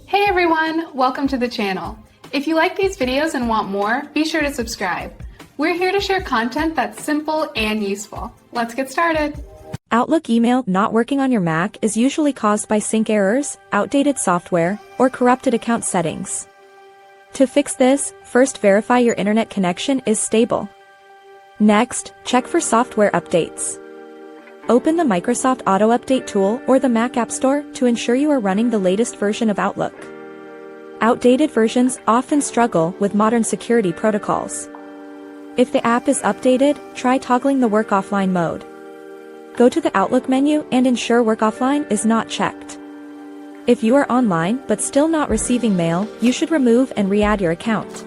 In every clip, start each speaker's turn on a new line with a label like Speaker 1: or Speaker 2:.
Speaker 1: Hey everyone, welcome to the channel. If you like these videos and want more, be sure to subscribe. We're here to share content that's simple and useful. Let's get started.
Speaker 2: Outlook email not working on your Mac is usually caused by sync errors, outdated software, or corrupted account settings. To fix this, first verify your internet connection is stable. Next, check for software updates. Open the Microsoft Auto Update tool or the Mac App Store to ensure you are running the latest version of Outlook. Outdated versions often struggle with modern security protocols. If the app is updated, try toggling the Work Offline mode. Go to the Outlook menu and ensure Work Offline is not checked. If you are online but still not receiving mail, you should remove and re-add your account.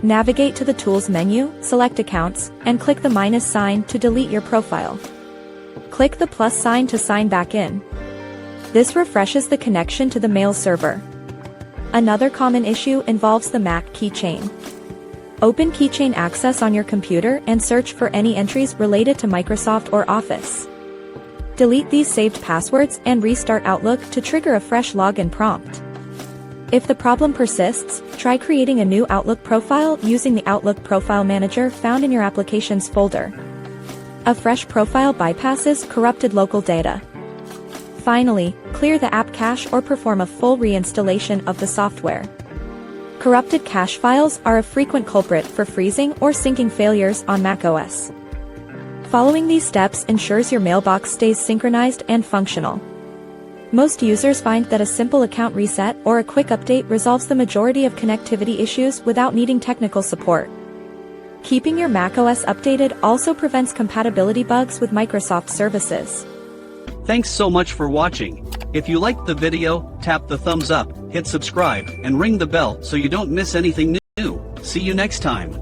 Speaker 2: Navigate to the Tools menu, select Accounts, and click the minus sign to delete your profile. Click the plus sign to sign back in. This refreshes the connection to the mail server. Another common issue involves the Mac keychain. Open Keychain Access on your computer and search for any entries related to Microsoft or Office. Delete these saved passwords and restart Outlook to trigger a fresh login prompt. If the problem persists, try creating a new Outlook profile using the Outlook Profile Manager found in your Applications folder. A fresh profile bypasses corrupted local data. Finally, clear the app cache or perform a full reinstallation of the software. Corrupted cache files are a frequent culprit for freezing or syncing failures on macOS. Following these steps ensures your mailbox stays synchronized and functional. Most users find that a simple account reset or a quick update resolves the majority of connectivity issues without needing technical support. Keeping your macOS updated also prevents compatibility bugs with Microsoft services.
Speaker 3: Thanks so much for watching. If you liked the video, tap the thumbs up, hit subscribe, and ring the bell so you don't miss anything new. See you next time.